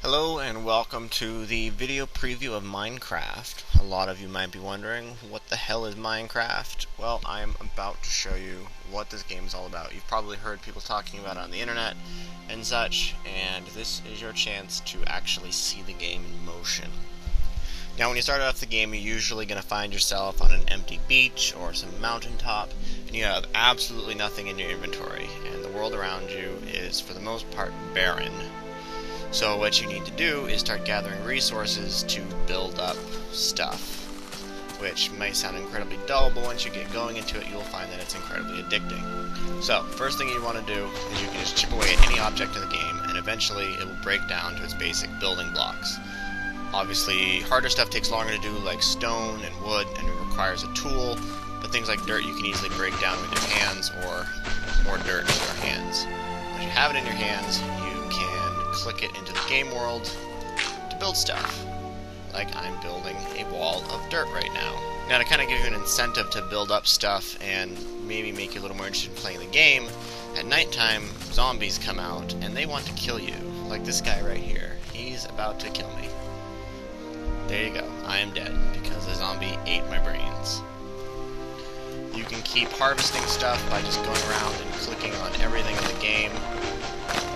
Hello and welcome to the video preview of Minecraft. A lot of you might be wondering, what the hell is Minecraft? Well, I'm about to show you what this game is all about. You've probably heard people talking about it on the internet and such, and this is your chance to actually see the game in motion. Now, when you start off the game, you're usually going to find yourself on an empty beach or some mountaintop, and you have absolutely nothing in your inventory, and the world around you is, for the most part, barren. So what you need to do is start gathering resources to build up stuff, which might sound incredibly dull, but once you get going into it, you'll find that it's incredibly addicting. So, first thing you want to do is you can just chip away at any object in the game, and eventually it will break down to its basic building blocks. Obviously, harder stuff takes longer to do, like stone and wood, and it requires a tool, but things like dirt you can easily break down with your hands, or more dirt in your hands. Once you have it in your hands, you can click it into the game world to build stuff. Like I'm building a wall of dirt right now. Now, to kind of give you an incentive to build up stuff and maybe make you a little more interested in playing the game, at nighttime zombies come out and they want to kill you. Like this guy right here. He's about to kill me. There you go. I am dead because the zombie ate my brains. You can keep harvesting stuff by just going around and clicking on everything in the game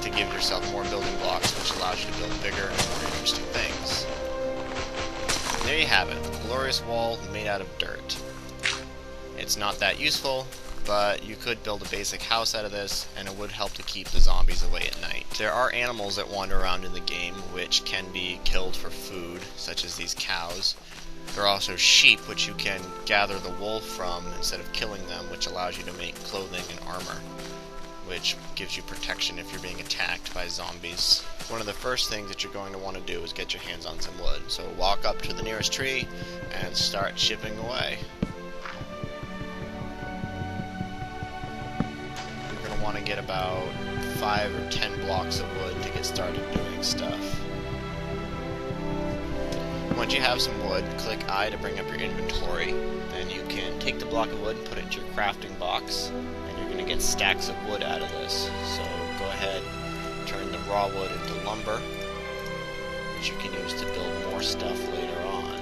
to give yourself more building blocks, which allows you to build bigger and more interesting things. And there you have it, a glorious wall made out of dirt. It's not that useful, but you could build a basic house out of this, and it would help to keep the zombies away at night. There are animals that wander around in the game which can be killed for food, such as these cows. There are also sheep, which you can gather the wool from instead of killing them, which allows you to make clothing and armor, which gives you protection if you're being attacked by zombies. One of the first things that you're going to want to do is get your hands on some wood. So walk up to the nearest tree and start chipping away. You're going to want to get about 5 or 10 blocks of wood to get started doing stuff. Once you have some wood, click I to bring up your inventory. Then you can take the block of wood and put it into your crafting box. You're going to get stacks of wood out of this. So go ahead, turn the raw wood into lumber, which you can use to build more stuff later on.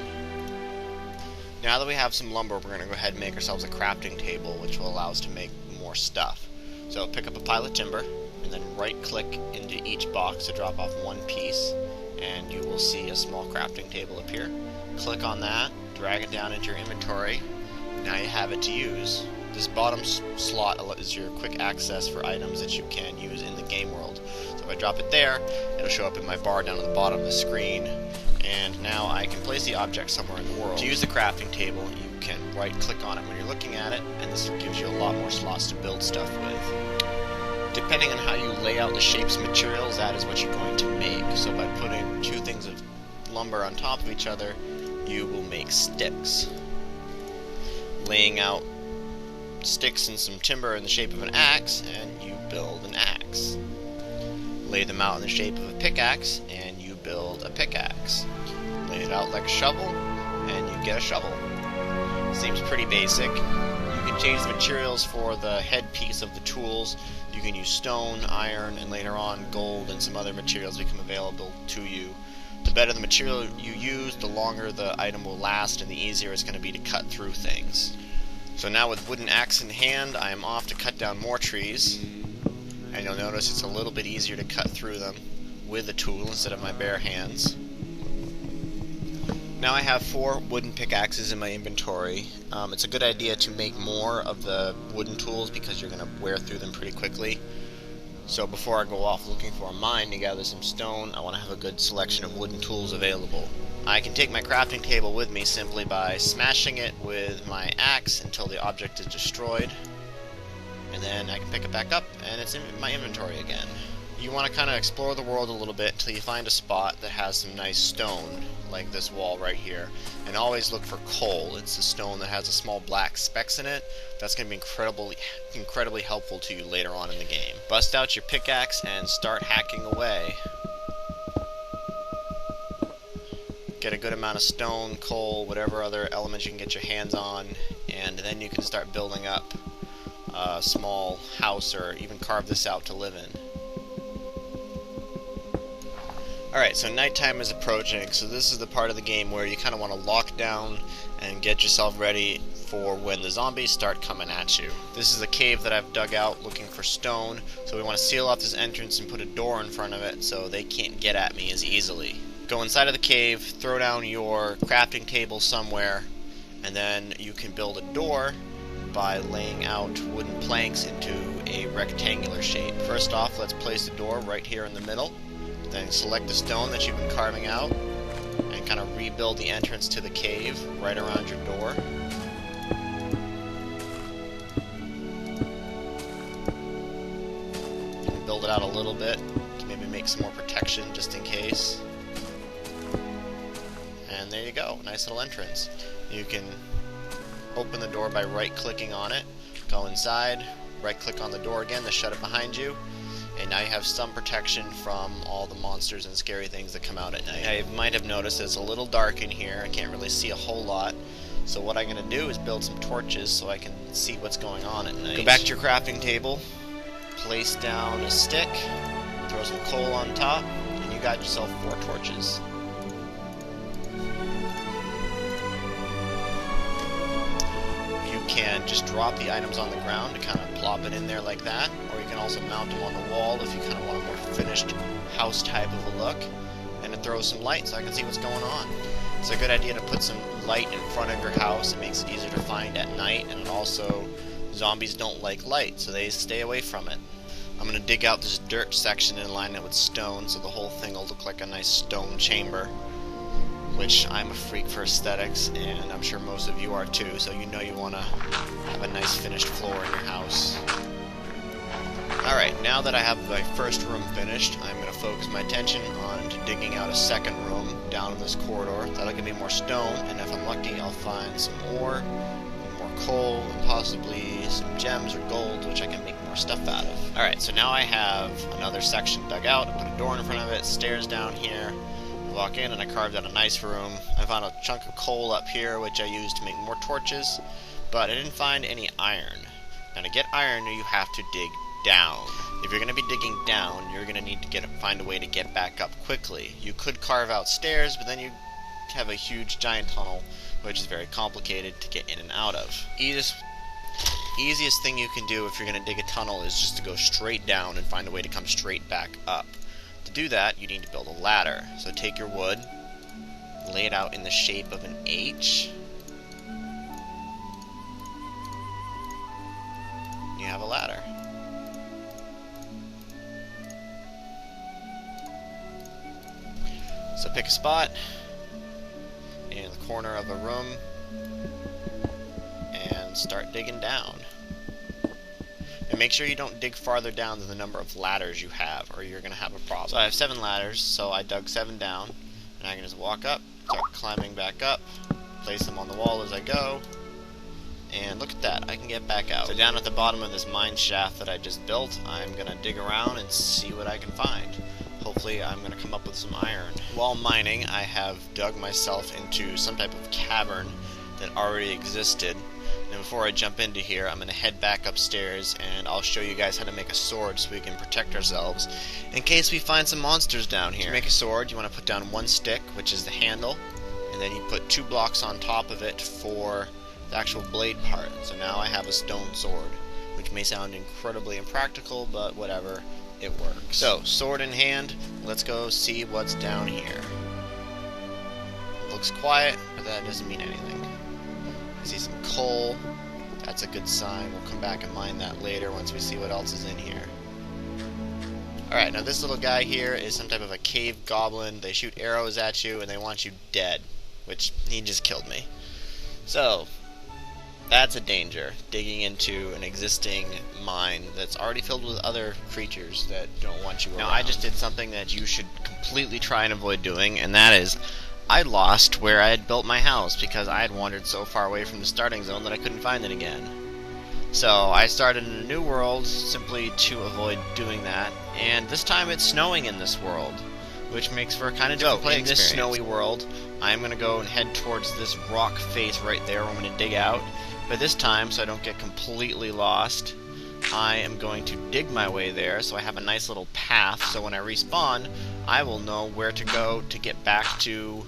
Now that we have some lumber, we're going to go ahead and make ourselves a crafting table, which will allow us to make more stuff. So pick up a pile of timber, and then right-click into each box to drop off one piece, and you will see a small crafting table appear. Click on that, drag it down into your inventory. Now you have it to use. This bottom slot is your quick access for items that you can use in the game world. So if I drop it there, it'll show up in my bar down at the bottom of the screen, and now I can place the object somewhere in the world. To use the crafting table, you can right-click on it when you're looking at it, and this gives you a lot more slots to build stuff with. Depending on how you lay out the shapes and materials, that is what you're going to make. So by putting two things of lumber on top of each other, you will make sticks. Laying out sticks and some timber in the shape of an axe, and you build an axe. Lay them out in the shape of a pickaxe, and you build a pickaxe. Lay it out like a shovel, and you get a shovel. Seems pretty basic. You can change the materials for the headpiece of the tools. You can use stone, iron, and later on gold and some other materials become available to you. The better the material you use, the longer the item will last, and the easier it's going to be to cut through things. So now with wooden axe in hand, I am off to cut down more trees, and you'll notice it's a little bit easier to cut through them with a tool instead of my bare hands. Now I have 4 wooden pickaxes in my inventory. It's a good idea to make more of the wooden tools because you're going to wear through them pretty quickly. So before I go off looking for a mine to gather some stone, I want to have a good selection of wooden tools available. I can take my crafting table with me simply by smashing it with my axe until the object is destroyed, and then I can pick it back up and it's in my inventory again. You want to kind of explore the world a little bit until you find a spot that has some nice stone, like this wall right here, and always look for coal. It's the stone that has the small black specks in it. That's going to be incredibly helpful to you later on in the game. Bust out your pickaxe and start hacking away. Get a good amount of stone, coal, whatever other elements you can get your hands on, and then you can start building up a small house or even carve this out to live in. Alright, so nighttime is approaching, so this is the part of the game where you kind of want to lock down and get yourself ready for when the zombies start coming at you. This is a cave that I've dug out looking for stone, so we want to seal off this entrance and put a door in front of it so they can't get at me as easily. Go inside of the cave, throw down your crafting table somewhere, and then you can build a door by laying out wooden planks into a rectangular shape. First off, let's place the door right here in the middle. Then select the stone that you've been carving out and kind of rebuild the entrance to the cave right around your door. You can build it out a little bit to maybe make some more protection just in case. And there you go, nice little entrance. You can open the door by right-clicking on it, go inside, right-click on the door again to shut it behind you, and now you have some protection from all the monsters and scary things that come out at night. Now you might have noticed it's a little dark in here. I can't really see a whole lot. So what I'm going to do is build some torches so I can see what's going on at night. Go back to your crafting table, place down a stick, throw some coal on top, and you got yourself 4 torches. You can just drop the items on the ground to kind of plop it in there like that, or you can also mount them on the wall if you kind of want a more finished house type of a look, and it throws some light so I can see what's going on. It's a good idea to put some light in front of your house. It makes it easier to find at night, and also zombies don't like light, so they stay away from it. I'm going to dig out this dirt section and line it with stone so the whole thing will look like a nice stone chamber, which I'm a freak for aesthetics, and I'm sure most of you are too, so you know you want to have a nice finished floor in your house. Alright, now that I have my first room finished, I'm going to focus my attention on digging out a second room down in this corridor. That'll give me more stone, and if I'm lucky, I'll find some ore, more coal, and possibly some gems or gold, which I can make more stuff out of. Alright, so now I have another section dug out. I put a door in front of it, stairs down here. Walk in and I carved out a nice room. I found a chunk of coal up here which I used to make more torches, but I didn't find any iron. Now to get iron you have to dig down. If you're going to be digging down, you're going to need to find a way to get back up quickly. You could carve out stairs, but then you have a huge giant tunnel which is very complicated to get in and out of. Easiest thing you can do if you're going to dig a tunnel is just to go straight down and find a way to come straight back up. To do that, you need to build a ladder. So take your wood, lay it out in the shape of an H. You have a ladder. So pick a spot in the corner of a room and start digging down. And make sure you don't dig farther down than the number of ladders you have, or you're going to have a problem. So I have 7 ladders, so I dug 7 down, and I can just walk up, start climbing back up, place them on the wall as I go, and look at that, I can get back out. So down at the bottom of this mine shaft that I just built, I'm going to dig around and see what I can find. Hopefully I'm going to come up with some iron. While mining, I have dug myself into some type of cavern that already existed. And before I jump into here, I'm going to head back upstairs and I'll show you guys how to make a sword so we can protect ourselves in case we find some monsters down here. To make a sword, you want to put down 1 stick, which is the handle, and then you put 2 blocks on top of it for the actual blade part. So now I have a stone sword, which may sound incredibly impractical, but whatever, it works. So, sword in hand, let's go see what's down here. It looks quiet, but that doesn't mean anything. I see some coal. That's a good sign. We'll come back and mine that later once we see what else is in here. Alright, now this little guy here is some type of a cave goblin. They shoot arrows at you and they want you dead, which he just killed me. So, that's a danger, digging into an existing mine that's already filled with other creatures that don't want you around. Now, I just did something that you should completely try and avoid doing, and that is, I lost where I had built my house because I had wandered so far away from the starting zone that I couldn't find it again. So I started in a new world simply to avoid doing that, and this time it's snowing in this world, which makes for a kind of different play experience. In this snowy world, I'm going to go and head towards this rock face right there where I'm going to dig out, but this time, so I don't get completely lost, I am going to dig my way there so I have a nice little path, so when I respawn, I will know where to go to get back to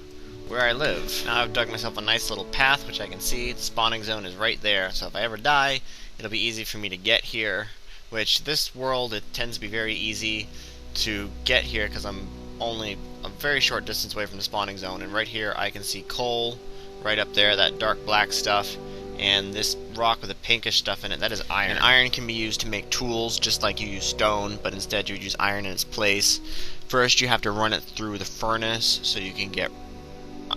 where I live. Now I've dug myself a nice little path, which I can see. The spawning zone is right there, so if I ever die, it'll be easy for me to get here, which this world, it tends to be very easy to get here because I'm only a very short distance away from the spawning zone, and right here I can see coal right up there, that dark black stuff, and this rock with the pinkish stuff in it, that is iron. And iron can be used to make tools just like you use stone, but instead you would use iron in its place. First you have to run it through the furnace so you can get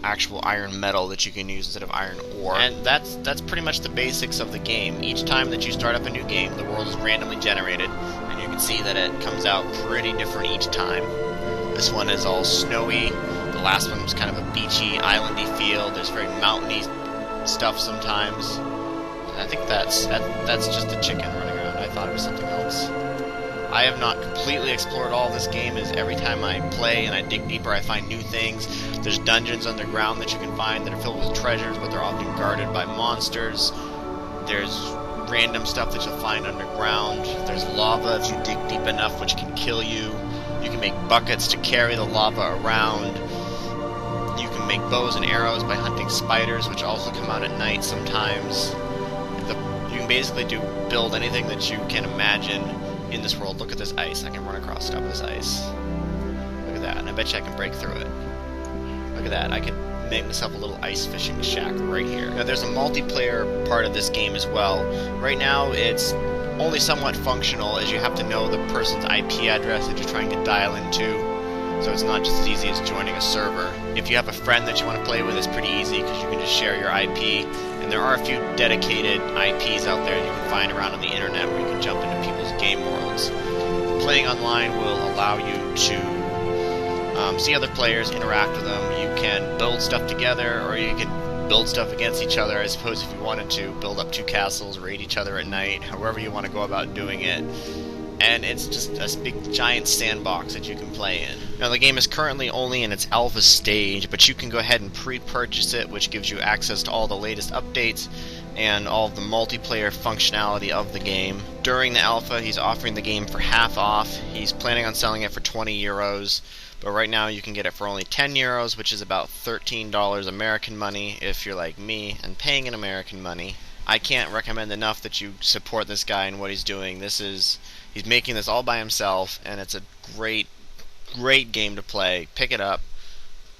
actual iron metal that you can use instead of iron ore. And that's pretty much the basics of the game. Each time that you start up a new game, the world is randomly generated, and you can see that it comes out pretty different each time. This one is all snowy. The last one was kind of a beachy, islandy feel. There's very mountainy stuff sometimes. I think that's just a chicken running around. I thought it was something else. I have not completely explored all this game, as every time I play and I dig deeper I find new things. There's dungeons underground that you can find that are filled with treasures, but they're often guarded by monsters. There's random stuff that you'll find underground. There's lava if you dig deep enough, which can kill you. You can make buckets to carry the lava around. You can make bows and arrows by hunting spiders, which also come out at night sometimes. You can basically build anything that you can imagine in this world. Look at this ice. I can run across the top of this ice. Look at that. And I bet you I can break through it. Look at that. I can make myself a little ice fishing shack right here. Now there's a multiplayer part of this game as well. Right now it's only somewhat functional, as you have to know the person's IP address that you're trying to dial into. So it's not just as easy as joining a server. If you have a friend that you want to play with, it's pretty easy because you can just share your IP. And there are a few dedicated IPs out there you can find around on the internet where you can jump into people's game worlds. Playing online will allow you to see other players, interact with them. You can build stuff together, or you can build stuff against each other. I suppose if you wanted to build up 2 castles, raid each other at night, however you want to go about doing it. And it's just a big giant sandbox that you can play in. Now the game is currently only in its alpha stage, but you can go ahead and pre-purchase it, which gives you access to all the latest updates and all of the multiplayer functionality of the game. During the alpha, he's offering the game for half off. He's planning on selling it for 20 euros, but right now you can get it for only 10 euros, which is about $13 American money if you're like me and paying in American money. I can't recommend enough that you support this guy and what he's doing. He's making this all by himself, and it's a great game to play. Pick it up,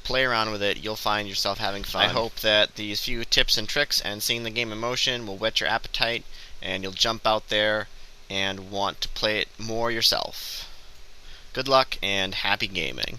play around with it, you'll find yourself having fun. I hope that these few tips and tricks and seeing the game in motion will whet your appetite, and you'll jump out there and want to play it more yourself. Good luck and happy gaming.